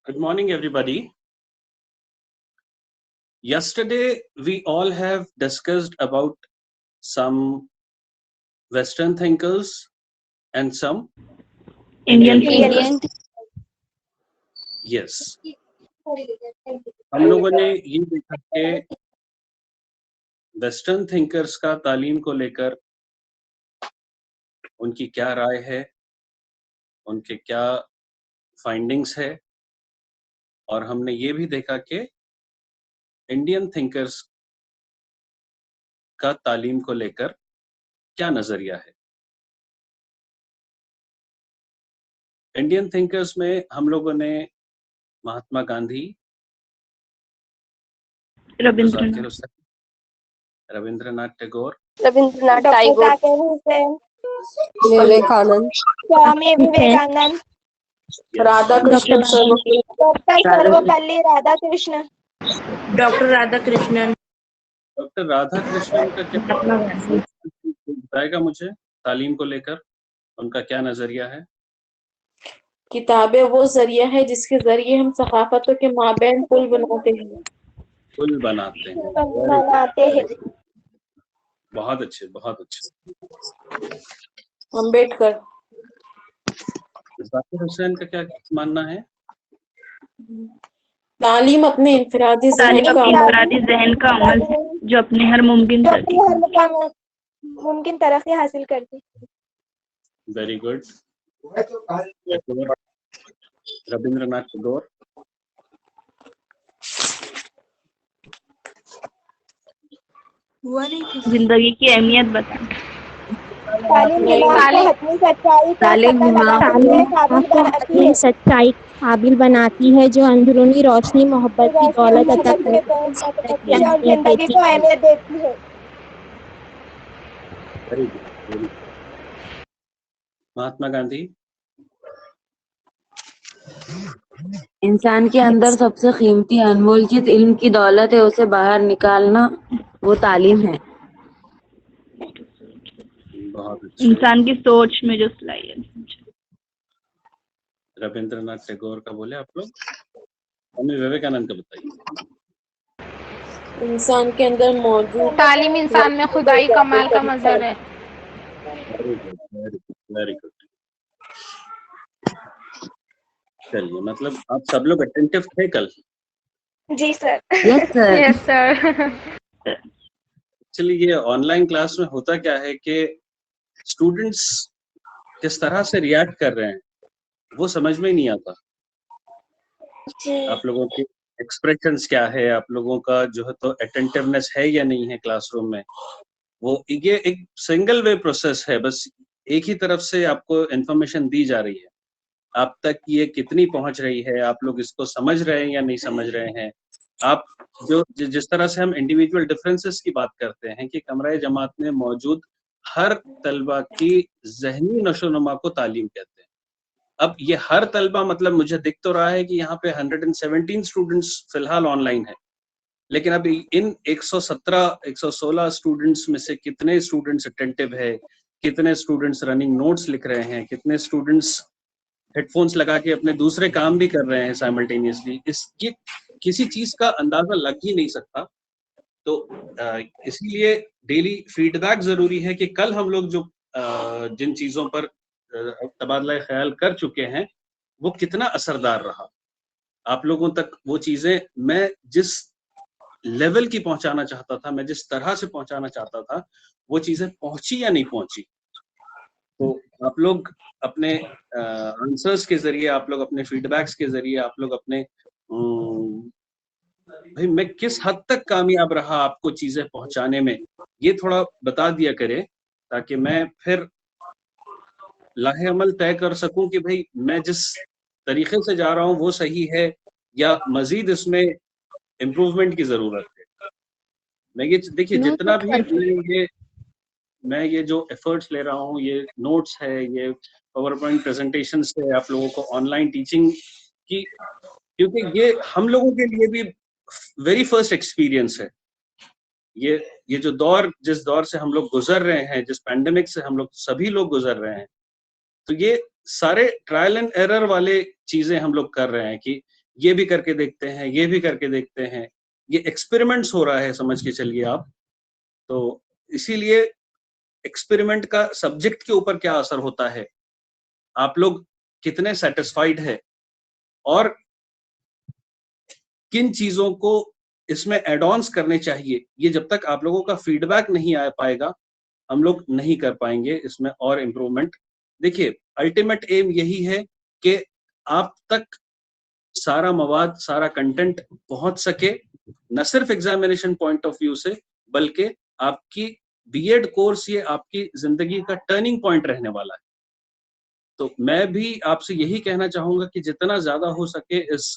Good morning, everybody. Yesterday, we all have discussed about some Western thinkers and some Indian thinkers. Yes. हम लोगों ने ये देखा कि वेस्टर्न थिंकर्स का तालीम को लेकर उनकी क्या राय है, उनके क्या फाइंडिंग्स है, और हमने ये भी देखा कि इंडियन थिंकर्स का तालीम को लेकर क्या नजरिया है। इंडियन थिंकर्स में हम लोगों ने Mahatma Gandhi, Rabindranath Tagore, Vivekananda, Swami Vivekananda, Radhakrishna, doctor Sarvepalli Radhakrishna, doctor Radhakrishnan. Doctor Radhakrishnan का क्या बताएगा मुझे तालीम को लेकर, उनका क्या नजरिया है? किताबें वो जरिया है जिसके जरिए हम सकाफतों के माबैन पुल बनाते हैं। पुल बनाते हैं। बहुत अच्छे, बहुत अच्छे। अम्बेडकर। जाकिर हुसैन का क्या मानना है? तालीम अपने इंफरादी जहन का अमल है जो अपने हर मुमकिन तरक्की हासिल करती। Very good. रविंद्रनाथ टैगोर। जिंदगी की अहमियत बताएं। तालीम सच्चाई काबिल बनाती है जो अंदरूनी रोशनी, मोहब्बत की दौलत अता करती है और जिंदगी को अहमियत देती है। महात्मा गांधी। इंसान के अंदर सबसे कीमती अनमोल चीज इल्म की दौलत है, उसे बाहर निकालना वो तालीम है। इंसान की सोच में जो सलाहियत। रविंद्रनाथ टैगोर का बोले आप लोग, हमें विवेकानंद का बताइए। इंसान के अंदर मौजूद तालीम इंसान में खुदाई कमाल का मजहर है। Very good. चलिए, मतलब आप सब लोग अटेंटिव थे कल? जी sir. Yes sir. Yes sir. चलिए, ये ऑनलाइन क्लास में होता क्या है कि स्टूडेंट्स किस तरह से रिएक्ट कर रहे हैं वो समझ में नहीं आता। आप लोगों के एक्सप्रेशंस क्या है, आप लोगों का जो है तो अटेंटिवनेस है या नहीं है क्लासरूम में, वो ये एक सिंगल वे प्रोसेस है। बस एक ही तरफ से आपको इंफॉर्मेशन दी जा रही है, आप तक ये कितनी पहुंच रही है, आप लोग इसको समझ रहे हैं या नहीं समझ रहे हैं। आप जिस तरह से हम इंडिविजुअल डिफरेंसेस की बात करते हैं कि कमरा जमात में मौजूद हर तलबा की ज़हनी नशोनुमा को तालीम कहते हैं। अब ये हर तलबा मतलब मुझे दिख तो रहा है कि यहाँ पे 117 स्टूडेंट्स फिलहाल ऑनलाइन है, लेकिन अब इन 116 स्टूडेंट्स में से कितने स्टूडेंट्स अटेंटिव है, कितने स्टूडेंट्स रनिंग नोट्स लिख रहे हैं, कितने स्टूडेंट्स हेडफोन्स लगा के अपने दूसरे काम भी कर रहे हैं साइमल्टेनियसली, ये किसी चीज का अंदाजा लग ही नहीं सकता। तो इसीलिए डेली फीडबैक जरूरी है कि कल हम लोग जो जिन चीजों पर तबादला ख्याल कर चुके हैं वो कितना असरदार रहा। आप लोगों तक वो चीजें मैं जिस लेवल की पहुंचाना चाहता था, मैं जिस तरह से पहुंचाना चाहता था, वो चीजें पहुंची या नहीं पहुंची। तो आप लोग अपने आंसर्स के जरिए, आप लोग अपने फीडबैक्स के जरिए, आप लोग अपने भाई मैं किस हद तक कामयाब रहा आपको चीजें पहुंचाने में, ये थोड़ा बता दिया करे, ताकि मैं फिर लाहे अमल तय कर सकूं कि भाई मैं जिस तरीके से जा रहा हूं वो सही है या मजीद इसमें इम्प्रूवमेंट की जरूरत है। मैं ये देखिए, जितना भी मैं ये जो एफर्ट्स ले रहा हूँ, ये नोट्स है, ये पावर पॉइंट प्रेजेंटेशन है, आप लोगों को ऑनलाइन टीचिंग की, क्योंकि ये हम लोगों के लिए भी वेरी फर्स्ट एक्सपीरियंस है। ये जो दौर, जिस दौर से हम लोग गुजर रहे हैं, जिस पैंडेमिक से हम लोग सभी लोग गुजर रहे हैं, तो ये सारे ट्रायल एंड एरर वाले चीजें हम लोग कर रहे हैं कि ये भी करके देखते हैं, ये भी करके देखते हैं, ये एक्सपेरिमेंट्स हो रहा है, समझ के चलिए आप। तो इसीलिए एक्सपेरिमेंट का सब्जेक्ट के ऊपर क्या असर होता है, आप लोग कितने सेटिस्फाइड है और किन चीजों को इसमें एड ऑन्स करने चाहिए, ये जब तक आप लोगों का फीडबैक नहीं आ पाएगा हम लोग नहीं कर पाएंगे इसमें और इम्प्रूवमेंट। देखिए, अल्टीमेट एम यही है कि आप तक सारा मवाद, सारा कंटेंट पहुंच सके, न सिर्फ एग्जामिनेशन पॉइंट ऑफ व्यू से, बल्कि आपकी बीएड कोर्स ये आपकी जिंदगी का टर्निंग पॉइंट रहने वाला है। तो मैं भी आपसे यही कहना चाहूंगा कि जितना ज्यादा हो सके इस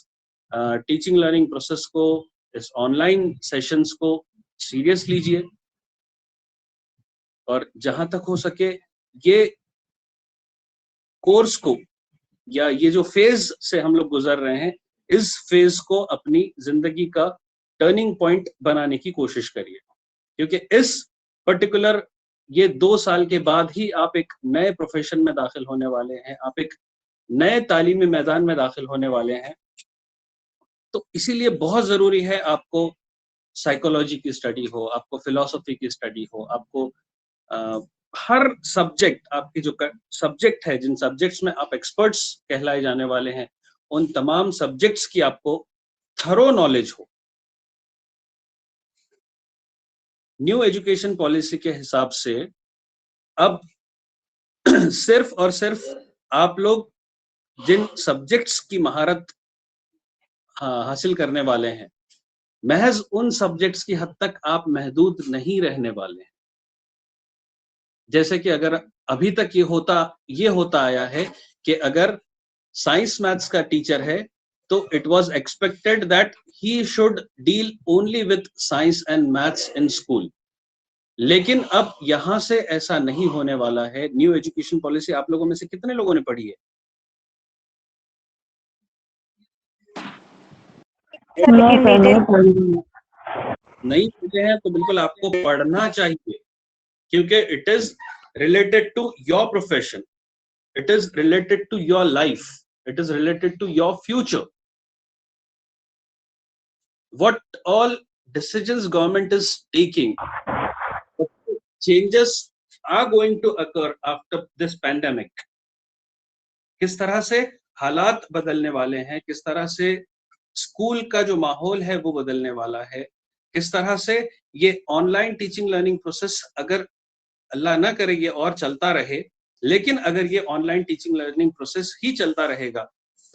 टीचिंग लर्निंग प्रोसेस को, इस ऑनलाइन सेशंस को सीरियस लीजिए, और जहां तक हो सके ये कोर्स को या ये जो फेज से हम लोग गुजर रहे हैं, इस फेज को अपनी जिंदगी का टर्निंग पॉइंट बनाने की कोशिश करिए, क्योंकि इस पर्टिकुलर ये 2 साल के बाद ही आप एक नए प्रोफेशन में दाखिल होने वाले हैं, आप एक नए तालीमी मैदान में दाखिल होने वाले हैं। तो इसीलिए बहुत जरूरी है आपको साइकोलॉजी की स्टडी हो, आपको फिलॉसफी की स्टडी हो, आपको हर सब्जेक्ट, आपके जो सब्जेक्ट है, जिन सब्जेक्ट्स में आप एक्सपर्ट्स कहलाए जाने वाले हैं, उन तमाम सब्जेक्ट्स की आपको थरो नॉलेज हो। न्यू एजुकेशन पॉलिसी के हिसाब से अब सिर्फ और सिर्फ आप लोग जिन सब्जेक्ट्स की महारत हासिल करने वाले हैं, महज उन सब्जेक्ट्स की हद तक आप महदूद नहीं रहने वाले हैं। जैसे कि अगर अभी तक ये होता आया है कि अगर साइंस मैथ्स का टीचर है तो it was expected that he should deal only with science and maths in school, लेकिन अब यहां से ऐसा नहीं होने वाला है। न्यू एजुकेशन पॉलिसी आप लोगों में से कितने लोगों ने पढ़ी है? नहीं पढ़े हैं तो बिल्कुल आपको पढ़ना चाहिए, क्योंकि it is related to your profession, it is related to your life, it is related to your future. What all decisions government is taking, changes are going to occur after this pandemic. किस तरह से हालात बदलने वाले हैं, किस तरह से स्कूल का जो माहौल है वो बदलने वाला है, किस तरह से ये ऑनलाइन टीचिंग लर्निंग प्रोसेस, अगर अल्लाह ना करे ये और चलता रहे, लेकिन अगर ये ऑनलाइन टीचिंग लर्निंग प्रोसेस ही चलता रहेगा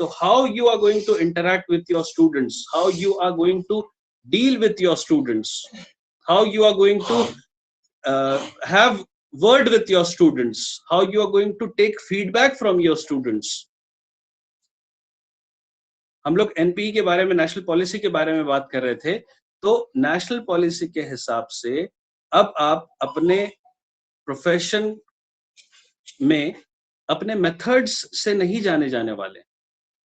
तो how you are going to interact with your students, how you are going to deal with your students, how you are going to have word with your students, how you are going to take feedback from your students. हम लोग NPE के बारे में, national policy के बारे में बात कर रहे थे, तो नेशनल पॉलिसी के हिसाब से अब आप अपने प्रोफेशन में अपने मेथड्स से नहीं जाने जाने वाले,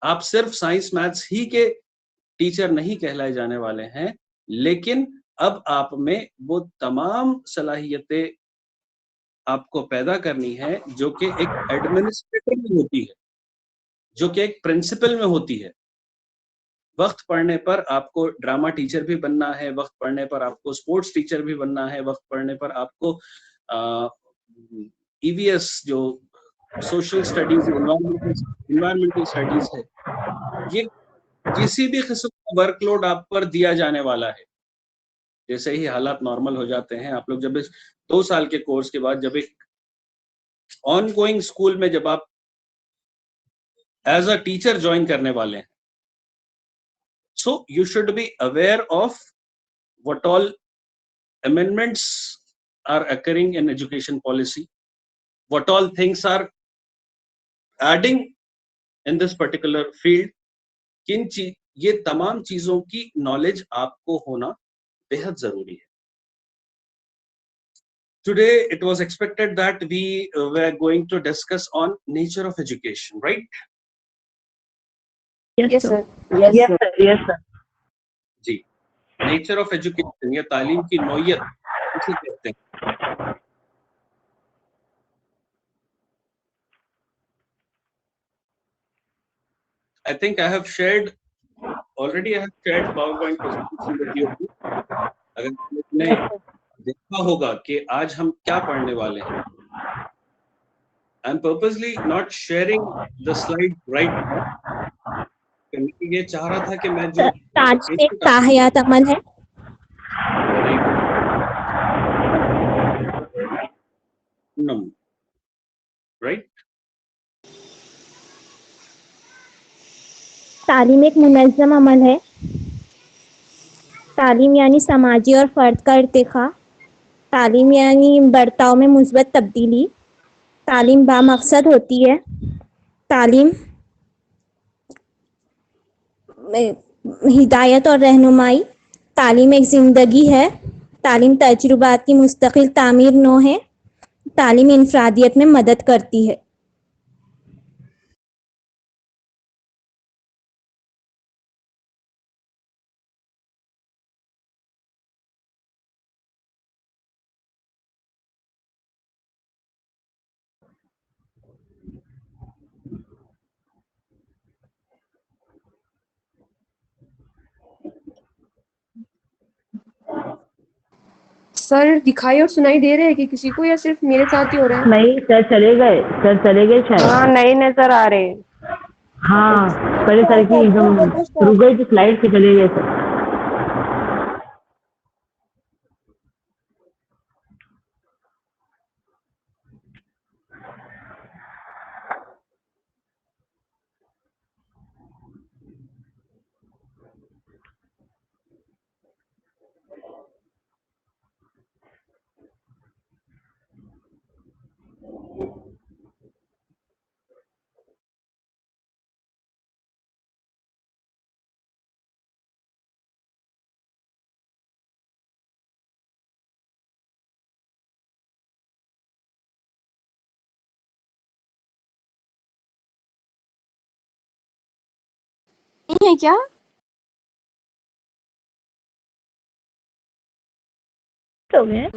आप सिर्फ साइंस मैथ्स ही के टीचर नहीं कहलाए जाने वाले हैं, लेकिन अब आप में वो तमाम सलाहियतें आपको पैदा करनी है जो कि एक एडमिनिस्ट्रेटर में होती है, जो कि एक प्रिंसिपल में होती है। वक्त पढ़ने पर आपको ड्रामा टीचर भी बनना है, वक्त पढ़ने पर आपको स्पोर्ट्स टीचर भी बनना है, वक्त पढ़ने पर आपको ईवीएस जो सोशल स्टडीज, इन्वायरमेंटल स्टडीज है, ये किसी भी किस्म का वर्कलोड आप पर दिया जाने वाला है। जैसे ही हालात नॉर्मल हो जाते हैं, आप लोग जब इस 2 साल के कोर्स के बाद जब एक ऑनगोइंग स्कूल में जब आप एज अ टीचर ज्वाइन करने वाले हैं, so you should be aware of what all amendments are occurring in education policy, what all things are adding in this particular field, ये तमाम चीजों की नॉलेज आपको होना बेहद जरूरी है। Today it was expected that we were going to discuss on nature of education, right? Yes, sir. Yes, sir. Yes, sir. जी, नेचर ऑफ एजुकेशन या तालीम की नौयत इसे कहते हैं। I think I have shared already I have shared PowerPoint presentation with you. अगर आपने देखा होगा कि आज हम क्या पढ़ने वाले हैं. I'm purposely not sharing the slide right now. ये चाह रहा था कि मैं जो ताज पे ताहियात अमल है. राइट. तालीम एक मुनज़्ज़म अमल है. तालीम यानी समाजी और फ़र्द का इर्तिक़ा. तालीम यानी बर्ताव में मुस्बत तब्दीली. तालीम बामक़सद होती है. तालीम हिदायत और रहनुमाई. तालीम एक ज़िंदगी है. तालीम तजुर्बात की मुस्तकिल तामीर नौ है. तालीम इंफरादियत में मदद करती है. सर दिखाई और सुनाई दे रहे हैं कि किसी को, या सिर्फ मेरे साथ ही हो रहा है? नहीं सर चले गए शायद. हाँ नहीं नजर आ रहे. हाँ पहले सर की एकदम रुक गई तो स्लाइड से चले गए सर. नहीं है क्या? तो मैं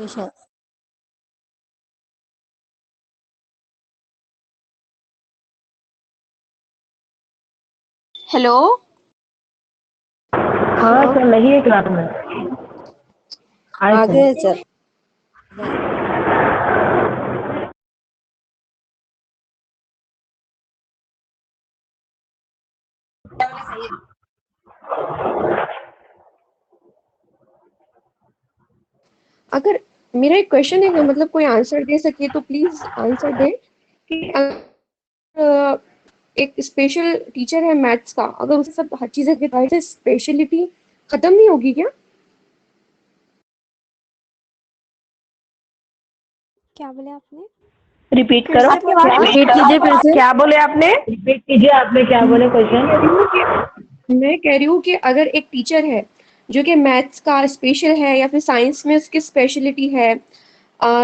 हेलो. हाँ सर नहीं है क्लास में. आगे सर. अगर मेरा एक क्वेश्चन है, मतलब कोई आंसर दे सके तो प्लीज आंसर दे कि एक स्पेशल टीचर है मैथ्स का, अगर उसे सब हर चीजें बताए तो स्पेशलिटी खत्म नहीं होगी क्या? क्या बोले आपने? रिपीट करो. रिपीट कीजिए फिर से. क्या बोले आपने? रिपीट कीजिए आपने क्या बोले क्वेश्चन. मैं कह रही हूँ कि अगर एक टीचर है जो कि मैथ्स का स्पेशल है, या फिर साइंस में उसकी स्पेशलिटी है,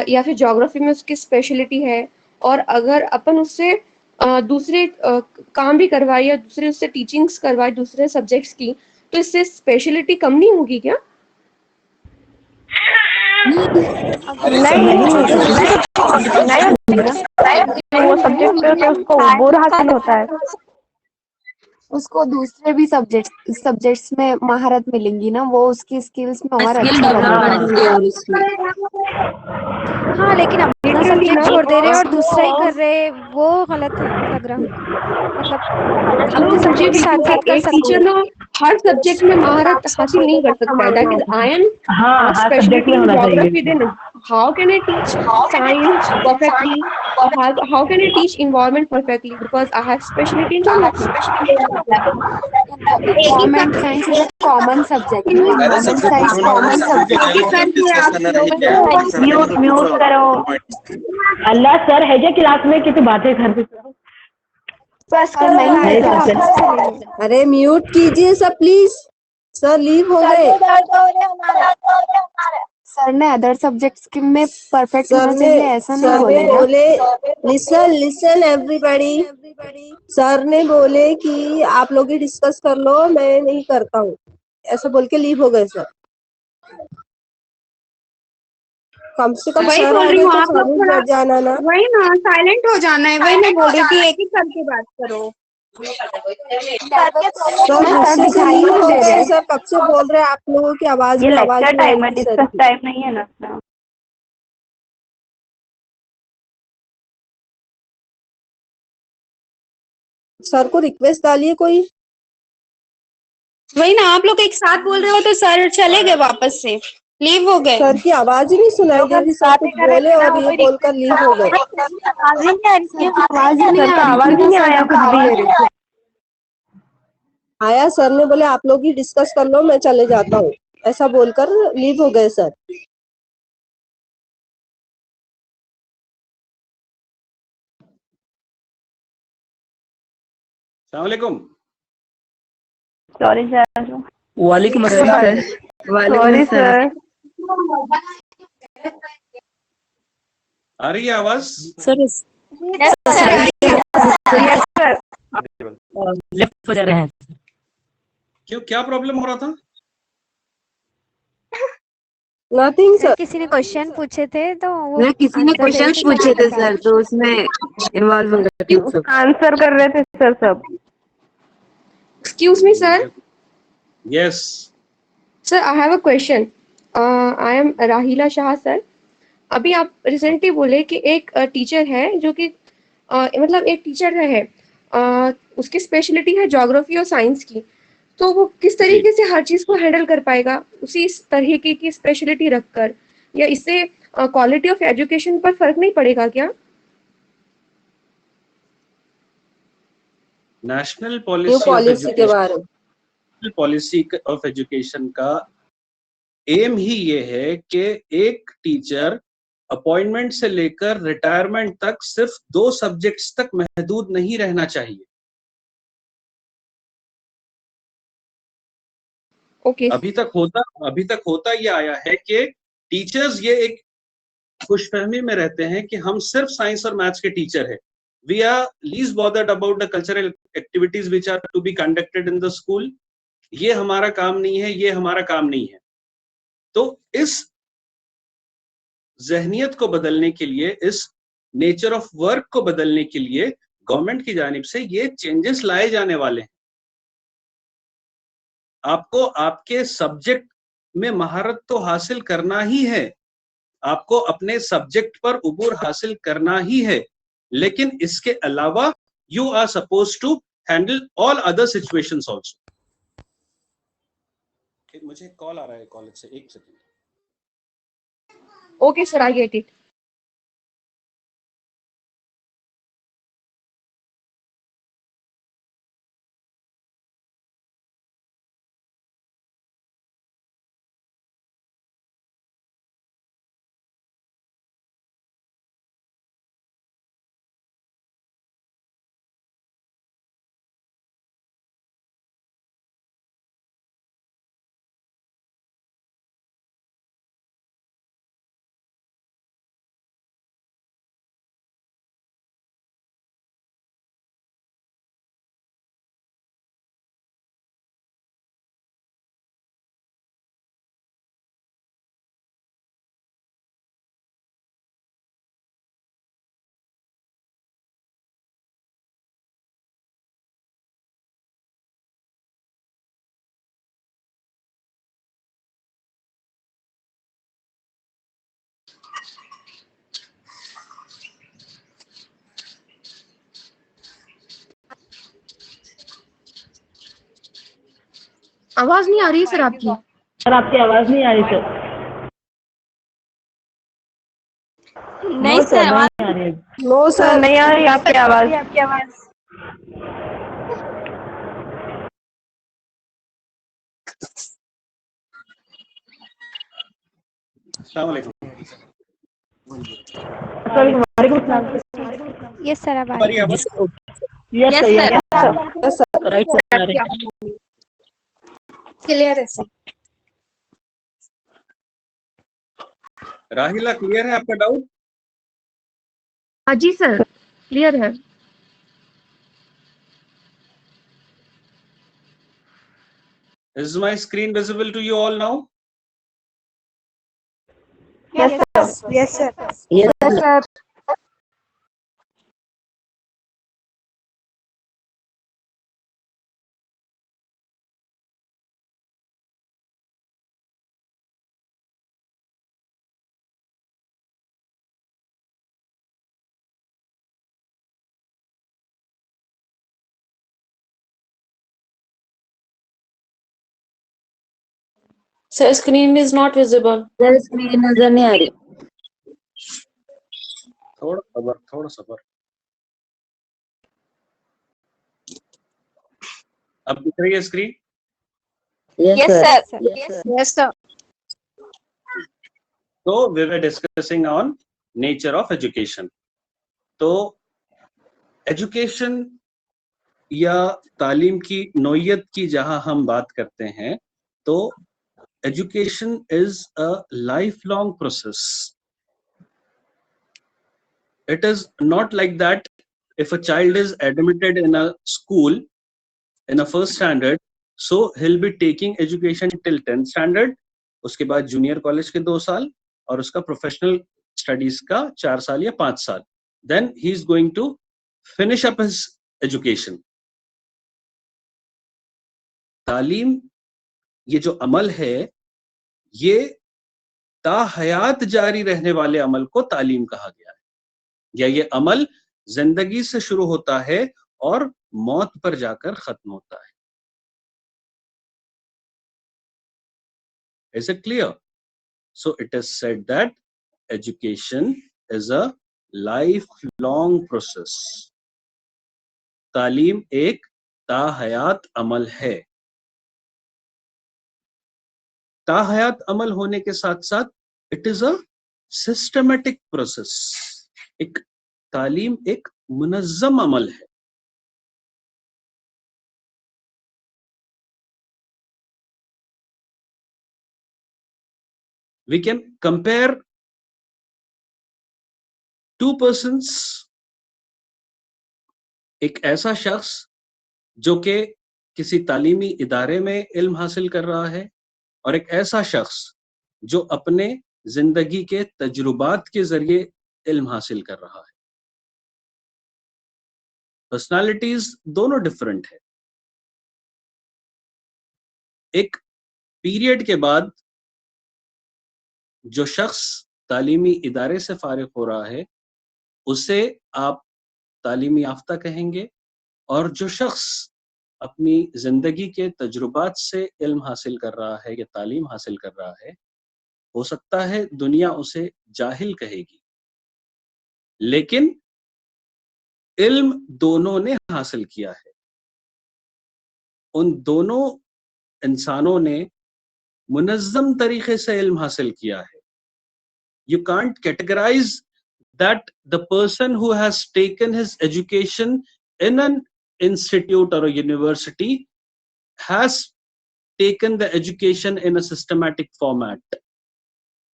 या फिर ज्योग्राफी में उसकी स्पेशलिटी है, और अगर अपन उससे दूसरे काम भी करवाए या दूसरे उससे टीचिंग्स करवाए दूसरे सब्जेक्ट्स की, तो इससे स्पेशलिटी कम नहीं होगी क्या? नहीं वो सब्जेक्ट पे उसको बोर हासिल होता है. उसको दूसरे भी सब्जेक्ट्स में महारत मिलेंगी ना, वो उसकी स्किल्स में और स्किल अच्छा डेवलप लगेगा. करेंगे और उसमें. हाँ, लेकिन अपना सब्जेक्ट छोड़ दे रहे और दूसरा ही कर रहे, वो गलत लग रहा. मतलब अपने मुझे सब्जेक्ट साथ साथ कर एक सकते टीचर हैं. ना हर सब्जेक्ट में महारत हासिल नहीं कर सकता है. दैट इज आई एम हाँ हर सब्जेक्ट specialty में in होना geography, चाहिए. then how can I teach science perfectly, or how can I teach environment perfectly, because I have specialty in geography. Environment science is a common subject. Environment science common subject. Mute करो. अल्लाह sir है जो class में कितनी बातें करते. बस और नहीं है. अरे म्यूट कीजिए सब प्लीज. सर लीव हो गए. सर ने अदर सब्जेक्ट्स में परफेक्ट सर होना ने चाहिए ऐसा नहीं सर ने बोलेगा. बोले लिसन एवरीबॉडी. सर ने बोले कि आप लोग ही डिस्कस कर लो, मैं नहीं करता हूँ, ऐसा बोल के लीव हो गए सर. कम से कम वही सर बोल आ रही गए हूँ, तो आप लोग खाली थोड़ा मत जाना ना. वही ना साइलेंट हो जाना है. वही मैं बोल रही थी, एक एक करके बात करो. सर गुस्से से लीव हो गए सर, कब से बोल रहे हैं आप लोगों की आवाज ये में आवाज लेक्चर नहीं आ टाइम है, रही सर डिस्कस की। टाइम नहीं है ना अपना। सर को रिक्वेस्ट डालिए कोई। वही ना, आप लोग एक साथ बोल रहे हो तो सर चले गए वापस से, लीव हो गए। सर की आवाज ही नहीं सुनाई दे रही, सर कुछ बोले और ये बोलकर लीव हो गए। आवाज ही नहीं आ रही है, आवाज ही नहीं सर का आ आवाज रही ही नहीं आया कुछ भी। आया, सर ने बोले आप लोग ही डिस्कस कर लो, मैं चले जाता हूँ, ऐसा बोलकर लीव हो गए सर। अस्सलामुअलैकुम। Sorry sir. वालेकुम अस्सलाम सर। Sorry sir. आ रही है आवाज? सर लेफ्ट हो जा रहे हैं। क्यों, क्या प्रॉब्लम हो रहा था? Nothing sir sir. किसी ने क्वेश्चन पूछे थे तो वो किसी ने आंसर क्वेश्चन देते पूछे थे बता सर, तो उसमें इन्वॉल्व हो गए थे सब। आंसर कर रहे थे सर सब। Excuse me sir. Yes sir I have a question. I am राहिला शाह सर। अभी आप रिसेंटली बोले कि एक टीचर है जो कि मतलब एक टीचर है, उसकी स्पेशलिटी है ज्योग्राफी और साइंस की, तो वो किस तरीके से हर चीज को हैंडल कर पाएगा उसी इस तरीके की स्पेशलिटी रखकर, या इससे क्वालिटी ऑफ एजुकेशन पर फर्क नहीं पड़ेगा क्या? National new policy of policy के बारे में। एजुकेशन, पॉलिसी ऑफ एजुकेशन का एम ही ये है कि एक टीचर अपॉइंटमेंट से लेकर रिटायरमेंट तक सिर्फ 2 सब्जेक्ट्स तक महदूद नहीं रहना चाहिए। ओके। अभी तक होता ये आया है कि टीचर्स ये एक खुशफहमी में रहते हैं कि हम सिर्फ साइंस और मैथ्स के टीचर हैं। We are least bothered about the cultural activities which are to be conducted in the school. ये हमारा काम नहीं है, ये हमारा काम नहीं है। तो इस जहनियत को बदलने के लिए, इस नेचर ऑफ वर्क को बदलने के लिए गवर्नमेंट की जानिब से ये चेंजेस लाए जाने वाले हैं। आपको आपके सब्जेक्ट में महारत तो हासिल करना ही है, आपको अपने सब्जेक्ट पर उबूर हासिल करना ही है, लेकिन इसके अलावा you are suppose to handle all other situations also. मुझे कॉल आ रहा है कॉलेज से, एक second. Okay sir, I get it. आवाज नहीं आ रही सर आपकी। सर आपकी आवाज नहीं आ रही सर। नहीं सर आवाज नहीं आ रही है। No sir. नहीं आ रही आपकी आवाज। अस्सलाम वालेकुम। वालेकुम अस्सलाम। यस सर अब आ हमारी रही है। आवाज yes sir yes sir. Right sir आ रही है। क्लियर है सर। राहिला, क्लियर है आपका डाउट? हाँ जी सर, क्लियर है। Is my screen visible to you all now? Yes sir. Yes sir Sir, screen is not visible. Sir screen नजर नहीं आ रही। थोड़ा सबर। अब दिख रही है screen? Yes sir. Yes, sir. तो we were discussing on nature of education. तो एजुकेशन या तालीम की नौयत की जहां हम बात करते हैं, तो education is a life long process. It is not like that if a child is admitted in a school in a first standard, so he'll be taking education till 10th standard, उसके बाद junior college के 2 साल और उसका professional studies का 4 साल या 5 साल. Then he is going to finish up his education. तालीम ये जो अमल है, ये ताहयात जारी रहने वाले अमल को तालीम कहा गया है, या ये अमल जिंदगी से शुरू होता है और मौत पर जाकर खत्म होता है. Is it clear? So it is said that education is a lifelong process. तालीम एक ताहयात अमल है. ताहयात अमल होने के साथ साथ it is a systematic process. एक तालीम एक मुनज़्ज़म अमल है. We can compare two persons. एक ऐसा शख्स जो कि किसी तालीमी इदारे में इल्म हासिल कर रहा है, और एक ऐसा शख्स जो अपने जिंदगी के तजुर्बात के जरिए इल्म हासिल कर रहा है. पर्सनालिटीज दोनों डिफरेंट है. एक पीरियड के बाद जो शख्स तालीमी इदारे से फारिग हो रहा है उसे आप तालीमी याफ्ता कहेंगे, और जो शख्स अपनी जिंदगी के तजुर्बात से इल्म हासिल कर रहा है या तालीम हासिल कर रहा है, हो सकता है दुनिया उसे जाहिल कहेगी, लेकिन इल्म दोनों ने हासिल किया है. उन दोनों इंसानों ने मुनज़्ज़म तरीके से इल्म हासिल किया है. You can't categorize that the person who has taken his education in an institute or a university has taken the education in a systematic format.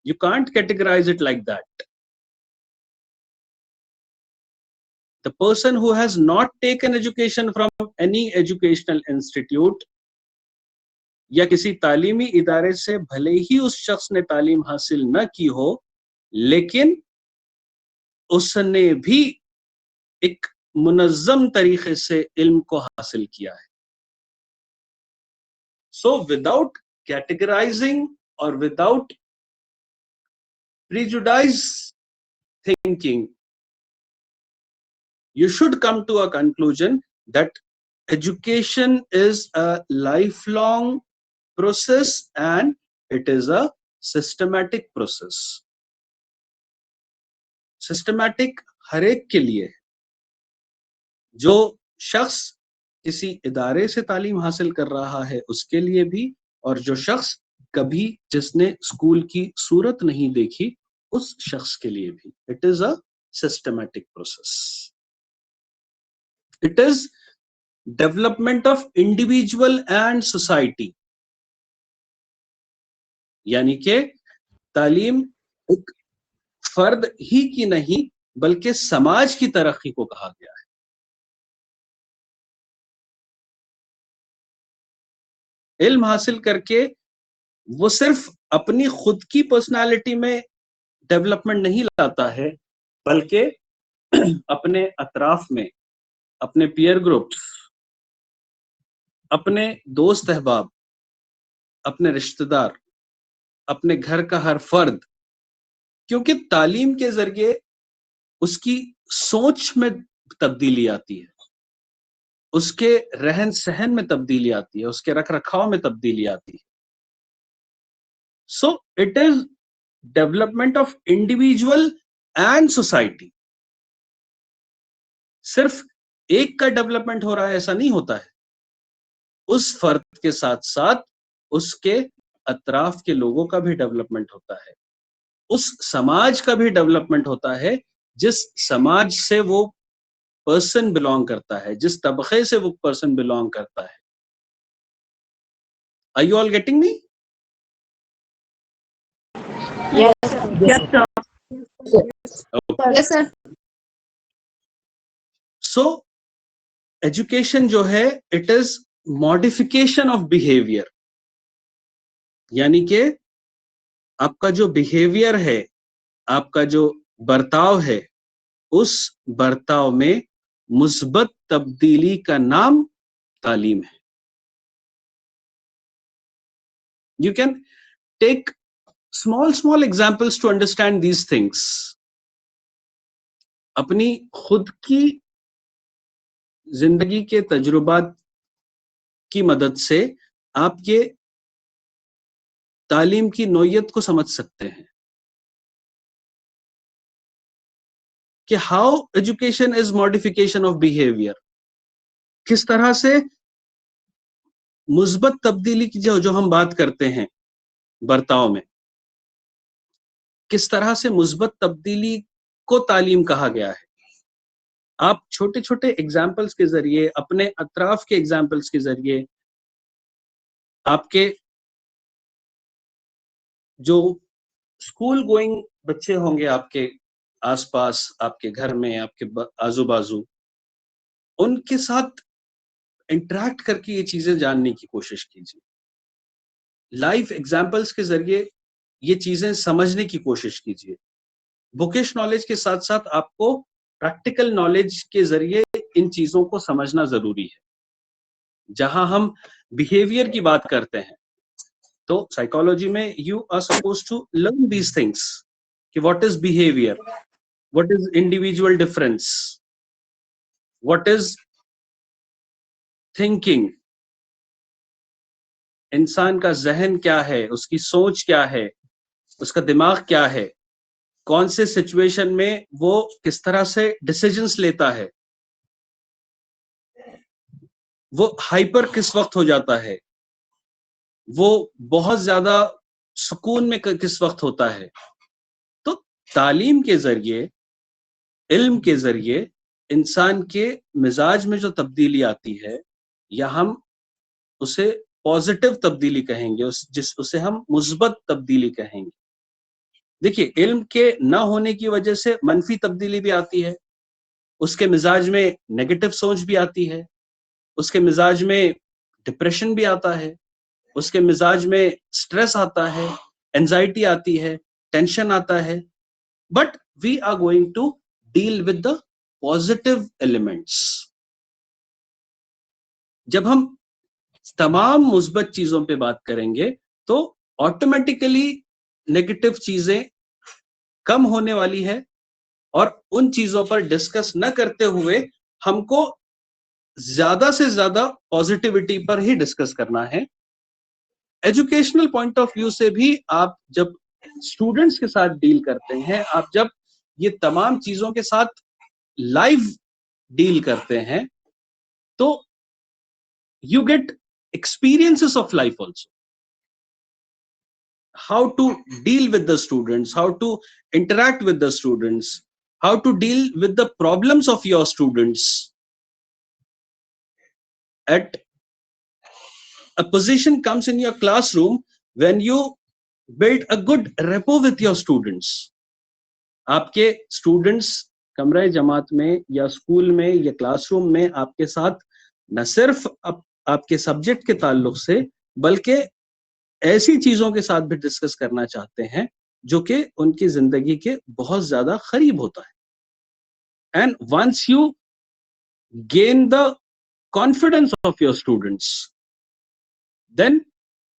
You can't categorize it like that. The person who has not taken education from any educational institute या किसी तालीमी इदारे से भले ही उस शख्स ने तालीम हासिल न की हो, लेकिन उसने भी एक मुनज़्ज़म तरीके से इल्म को हासिल किया है. So without categorizing or without prejudice thinking, you should come to a conclusion that education is a lifelong process and it is a systematic process. Systematic हर एक के लिए, जो शख्स किसी इदारे से तालीम हासिल कर रहा है उसके लिए भी, और जो शख्स कभी जिसने स्कूल की सूरत नहीं देखी उस शख्स के लिए भी. It is a systematic process. It is development of individual and society. यानी कि तालीम एक फर्द ही की नहीं बल्कि समाज की तरक्की को कहा गया है. इल्म हासिल करके वो सिर्फ अपनी खुद की पर्सनालिटी में डेवलपमेंट नहीं लाता है, बल्कि अपने अतराफ में, अपने पीयर ग्रुप्स, अपने दोस्त अहबाब, अपने रिश्तेदार, अपने घर का हर फर्द, क्योंकि तालीम के जरिए उसकी सोच में तब्दीली आती है, उसके रहन सहन में तब्दीली आती है, उसके रख रखाव में तब्दीली आती है. So it is development of individual and society. सिर्फ एक का डेवलपमेंट हो रहा है ऐसा नहीं होता है, उस फर्द के साथ साथ उसके अतराफ के लोगों का भी डेवलपमेंट होता है, उस समाज का भी डेवलपमेंट होता है जिस समाज से वो पर्सन बिलोंग करता है, जिस तबके से वो पर्सन बिलोंग करता है. Are you all getting me? Yes. Yes, sir. Okay. Yes, sir. So education जो है it is modification of behaviour, यानी कि आपका जो बिहेवियर है, आपका जो बर्ताव है, उस बर्ताव में मुस्बत तब्दीली का नाम तालीम है. You can take small examples to understand these things. अपनी खुद की जिंदगी के तजुर्बात की मदद से आप ये तालीम की नौयत को समझ सकते हैं कि how education is modification of behaviour. किस तरह से मुस्बत तब्दीली की जो हम बात करते हैं बर्ताव में, किस तरह से मुस्बत तब्दीली को तालीम कहा गया है. आप छोटे छोटे एग्जाम्पल्स के जरिए, अपने अतराफ के एग्जाम्पल्स के जरिए, आपके जो स्कूल गोइंग बच्चे होंगे आपके आसपास, आपके घर में, आपके आजू बाजू, उनके साथ इंटरेक्ट करके ये चीजें जानने की कोशिश कीजिए. लाइफ एग्जाम्पल्स के जरिए ये चीजें समझने की कोशिश कीजिए. बुकिश नॉलेज के साथ साथ आपको प्रैक्टिकल नॉलेज के जरिए इन चीजों को समझना जरूरी है. जहां हम बिहेवियर की बात करते हैं तो साइकोलॉजी में you are supposed to learn these things कि what is behaviour, what is individual difference, what is thinking, इंसान का जहन क्या है, उसकी सोच क्या है, उसका दिमाग क्या है, कौन से सिचुएशन में वो किस तरह से डिसीजंस लेता है, वो हाइपर किस वक्त हो जाता है, वो बहुत ज्यादा सुकून में किस वक्त होता है. तो तालीम के जरिए, इल्म के जरिए इंसान के मिजाज में जो तब्दीली आती है, या हम उसे पॉजिटिव तब्दीली कहेंगे, उसे हम मुस्बत तब्दीली कहेंगे. देखिए, इल्म के ना होने की वजह से मनफी तब्दीली भी आती है, उसके मिजाज में नेगेटिव सोच भी आती है, उसके मिजाज में डिप्रेशन भी आता है, उसके मिजाज में स्ट्रेस आता है, एंजाइटी आती है, टेंशन आता है. But we are going to deal with the positive elements. जब हम तमाम मुस्बत चीजों पे बात करेंगे तो ऑटोमेटिकली नेगेटिव चीजें कम होने वाली है, और उन चीजों पर डिस्कस न करते हुए हमको ज्यादा से ज्यादा पॉजिटिविटी पर ही डिस्कस करना है. एजुकेशनल पॉइंट ऑफ व्यू से भी आप जब स्टूडेंट्स के साथ डील करते हैं, आप जब ये तमाम चीजों के साथ लाइव डील करते हैं, तो you get experiences of life also. How to deal with the students, how to interact with the students, how to deal with the problems of your students. At a position comes in your classroom when you build a good rapport with your students. आपके students कमरे जमात में या school में या classroom में आपके साथ न सिर्फ आपके सब्जेक्ट के ताल्लुक से, बल्कि ऐसी चीजों के साथ भी डिस्कस करना चाहते हैं जो कि उनकी जिंदगी के बहुत ज्यादा करीब होता है. And once you gain the confidence of your students, then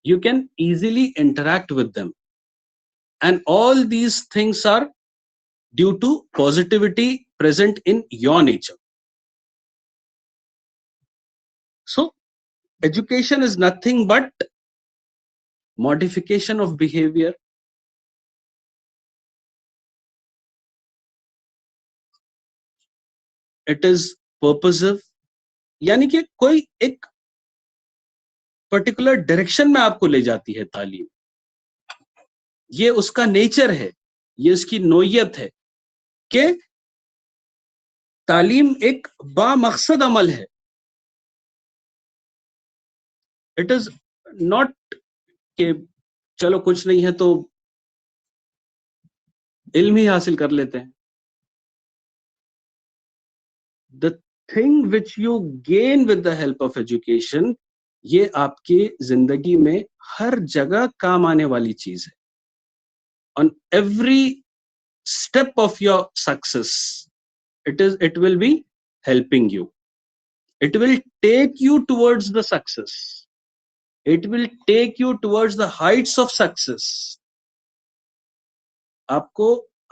you can easily interact with them, and all these things are due to positivity present in your nature. So education is nothing but modification of behavior, it is purposive, यानी कि कोई एक particular direction में आपको ले जाती है तालीम, ये उसका नेचर है, ये उसकी नोयत है कि तालीम एक बामकसद अमल है। इट इज नॉट कि चलो कुछ नहीं है तो इल्म ही हासिल कर लेते हैं। The thing which you gain with the help of education, ये आपकी जिंदगी में हर जगह काम आने वाली चीज है। On every step of your success it will be helping you, it will take you towards the success, it will take you towards the heights of success। आपको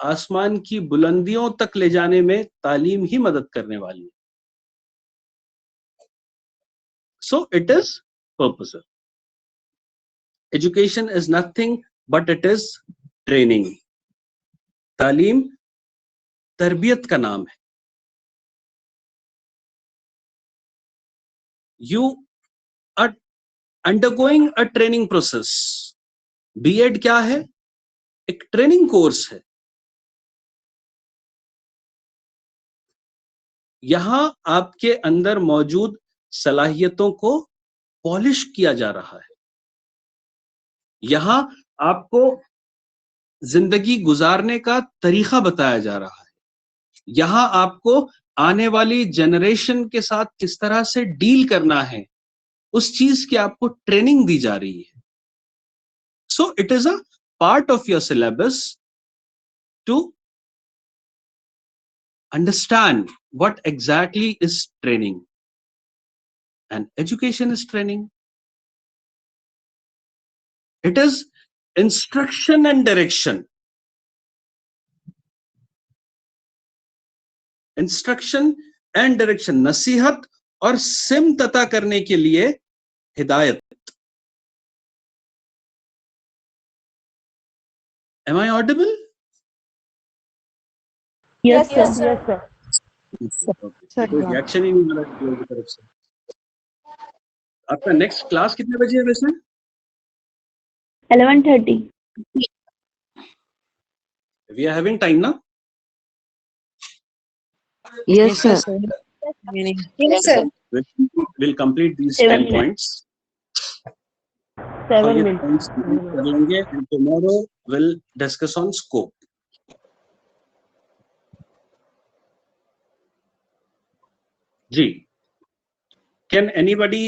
आसमान की बुलंदियों तक ले जाने में तालीम ही मदद करने वाली है। So it is purposive. Education is nothing but it is training। तालीम तरबियत का नाम है। You are undergoing a training process। B.Ed क्या है? एक ट्रेनिंग कोर्स है। यहां आपके अंदर मौजूद सलाहियतों को पॉलिश किया जा रहा है। यहां आपको जिंदगी गुजारने का तरीका बताया जा रहा है। यहां आपको आने वाली जनरेशन के साथ किस तरह से डील करना है, उस चीज की आपको ट्रेनिंग दी जा रही है। So it is a part of your syllabus to understand what exactly is training, and education is training। It is instruction and direction। Instruction and direction, नसीहत और सिमत अता करने के लिए हिदायत। Am I audible? Yes, sir. Yes, sir. कोई reaction ही नहीं मिला की तरफ से। आपका नेक्स्ट क्लास कितने बजे है वैसे? 11:30। We are having time now? Yes, sir. Yes, sir. We'll complete these 7 10 points. 7 minutes. And tomorrow we'll discuss on scope। जी, can anybody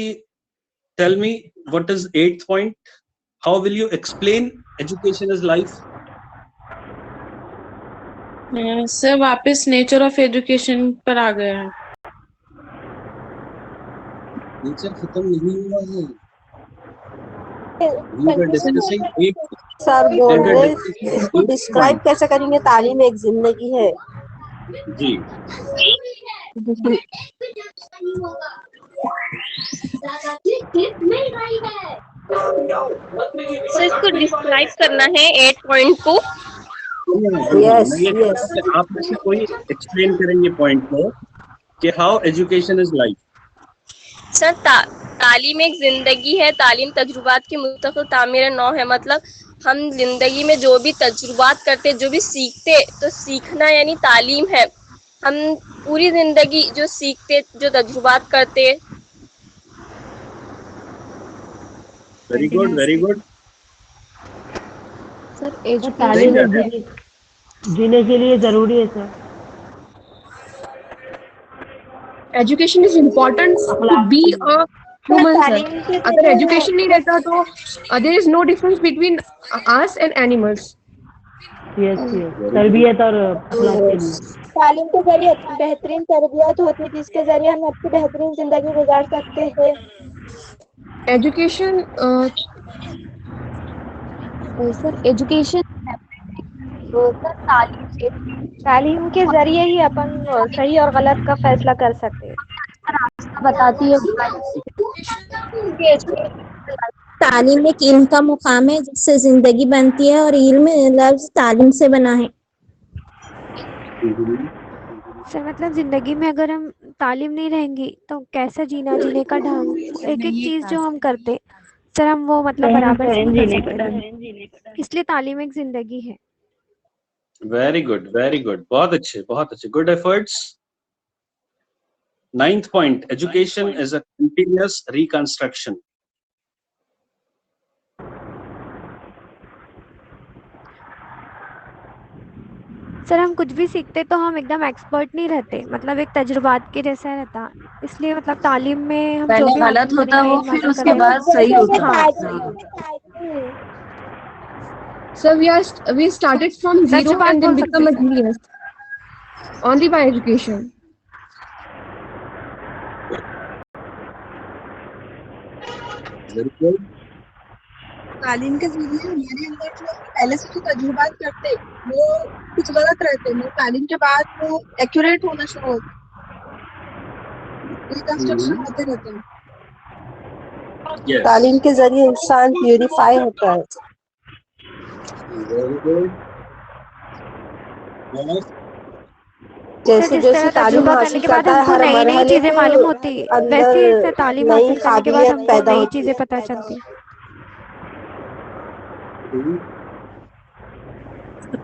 tell me what is 8th point? How will you explain education is life? Sir वापस nature of education पर आ गया है। Nature खत्म नहीं हुआ है। We were discussing 8th। Sir बोल रहे इसको डिस्क्राइब कैसे करेंगे? तालीम एक जिंदगी है। जी, सर इसको डिस्क्राइब करना है 8 पॉइंट को। Yes yes. आप में से कोई एक्सप्लेन करेंगे पॉइंट को कि how education is life. Sir तालीम एक जिंदगी है, तालीम तजुर्बात की मुस्तकिल तामीर नौ है। मतलब हम जिंदगी में जो भी तजुर्बात करते, जो भी सीखते, तो सीखना यानी तालीम है। हम पूरी जिंदगी जो सीखते, जो तजुर्बात करते। Very good, very good. Sir तालीम जीने के लिए जरूरी है sir. Education is important to be a human sir. अगर एजुकेशन नहीं रहता तो there is no difference between us and animals. Yes yes, तरबियत और अखलाक के लिए। तालीम के जरिए बेहतरीन तरबियत होती है जिसके जरिए हम अपनी बेहतरीन जिंदगी गुजार सकते हैं। एजुकेशन सर एजुकेशन तालीम के जरिए ही अपन सही और गलत का फैसला कर सकते हैं। बताती है। तालीम एक इल्म का मुकाम है जिससे जिंदगी बनती है और इल्म लफ्ज तालीम से बना है। सर मतलब जिंदगी में अगर हम तालीम नहीं रहेंगी तो कैसा जीना, जीने का ढंग, एक एक चीज जो हम करते सर हम वो मतलब बराबर से नहीं कर सकते, इसलिए तालीम एक जिंदगी है। वेरी गुड, बहुत अच्छे, good efforts. 9th point, education is a continuous reconstruction. Sir हम कुछ भी सीखते तो हम एकदम एक्सपर्ट नहीं रहते, मतलब एक तजुर्बात के जैसा रहता, इसलिए मतलब तालीम में हम जो पहले भी गलत होता वो, इल्म फिर हासिल उसके कर बाद सही होता। हाँ। So we started from such zero बात and then बोल become a सकते हैं। genius only by education. Very good. तालीम के जरिए हमारे अंदर जो पहले से जो तजुर्बात करते वो कुछ गलत रहते हैं, तालीम के बाद वो एक्यूरेट होना शुरू होता है, रिकंस्ट्रक्शन होते रहते हैं। Yes. तालीम के जरिए इंसान प्यूरिफाई होता है। Very good. Yes. जैसे जैसे तालीम तजुर्बा करने हासिल के बाद करता है हमको हर नई नई मरहले चीजें पे मालूम होती, वैसे ही अंदर तालीम नई हासिल करने के बाद काबिलियत हमको पैदा नई होती चीजें है। पता चलती।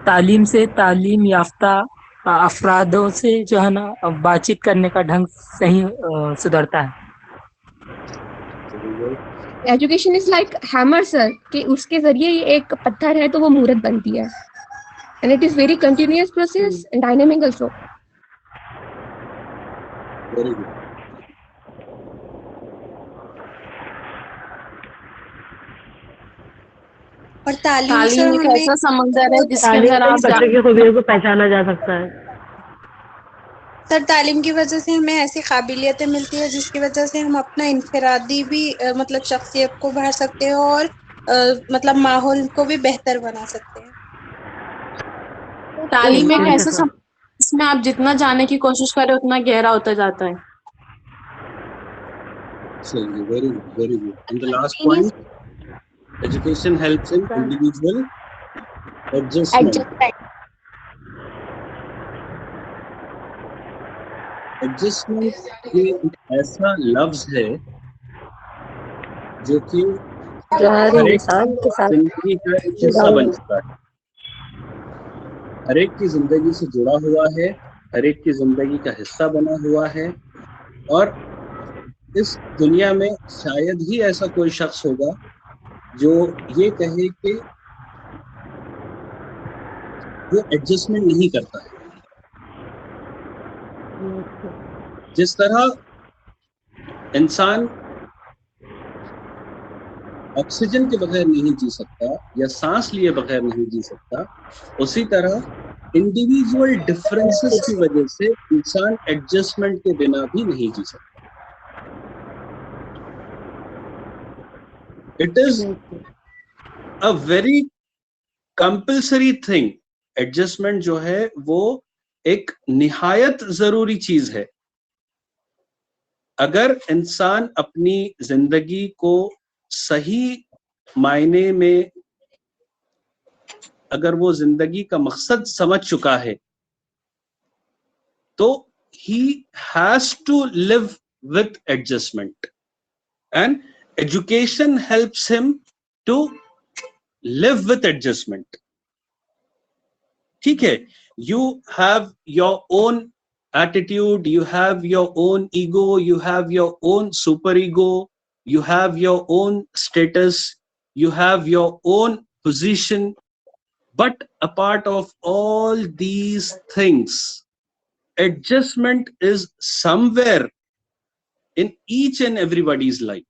तालीम से तालीम याफ्ता अफरादों से जो है ना बातचीत करने का ढंग सही सुधरता है। Education is like hammer sir, कि उसके जरिए ये एक पत्थर है तो वो मूर्त बनती है, and it is very continuous process and dynamic also. Very good. और तालीम तालीम सर एक हमें ऐसा समंदर है जिसके तालीम अंदर से ही आप बच्चे की खूबियों को पहचाना जा सकता है। सर तालीम की वजह से हमें ऐसी काबिलियतें मिलती है जिसकी वजह से हम अपना इनफरादी भी मतलब शख्सियत को बढ़ा सकते हैं और मतलब माहौल को भी बेहतर बना सकते हैं। तालीम एक ऐसा समंदर जिसमें आप जितना जाने की कोशिश करें उतना गहरा होता जाता है। Absolutely. Very good. And the last point, education helps in individual adjustment. Adjustment ये एक ऐसा लफ्ज है जो कि जो हर हर एक इंसान के साथ जिंदगी का एक हिस्सा बन चुका है, हर एक की जिंदगी से जुड़ा हुआ है, हर एक की जिंदगी का हिस्सा बना हुआ है। और इस दुनिया में शायद ही ऐसा कोई शख्स होगा जो ये कहे कि वो एडजस्टमेंट नहीं करता है। जिस तरह इंसान ऑक्सीजन के बगैर नहीं जी सकता या सांस लिए बगैर नहीं जी सकता, उसी तरह इंडिविजुअल डिफरेंसेस की वजह से इंसान एडजस्टमेंट के बिना भी नहीं जी सकता। It is a very compulsory thing. Adjustment जो है वो एक निहायत जरूरी चीज है। अगर इंसान अपनी जिंदगी को सही मायने में अगर वो जिंदगी का मकसद समझ चुका है तो he has to live with adjustment and education helps him to live with adjustment. ठीक है, you have your own attitude, you have your own ego, you have your own superego, you have your own status, you have your own position, but a part of all these things, adjustment is somewhere in each and everybody's life.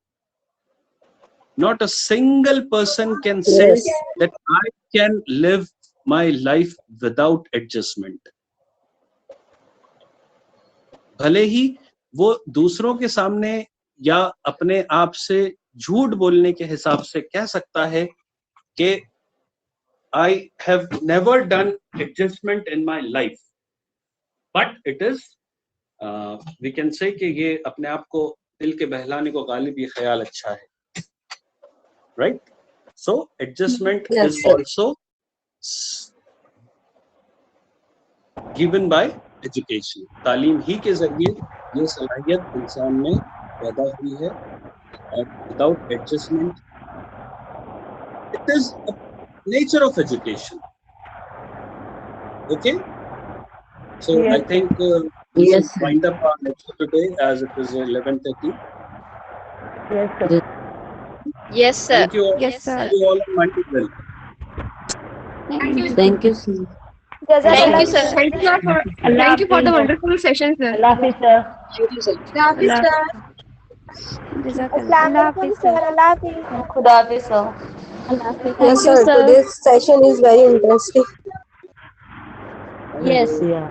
Not a single person can say that I can live my life without adjustment. भले ही वो दूसरों के सामने या अपने आप से झूठ बोलने के हिसाब से कह सकता है कि I have never done adjustment in my life, but it is we can say कि ये अपने आप को दिल के बहलाने को गालिब ये ख्याल अच्छा है। right? So adjustment Yes, is sir. also given by education. तालीम ही के जरिए ये सलाहियत इंसान में पैदा हुई है, और without adjustment, it is a nature of education. Okay, so I Yes. think we Yes, should sir. wind up our lecture today as it is 11:30. Yes, sir. Yes, sir. Thank you all. Yes, sir. See you all on Monday. Well. Thank you, sir. Thank you, sir. Thank you, sir, for thank you for the wonderful session, sir. Allah Hafiz, sir. Hafiz sir. जज़ाकल्लाह। अल्लाह हाफिज़ sir. खुदा हाफिज sir. Yes, sir. Today's session is very interesting. Yes. Yeah.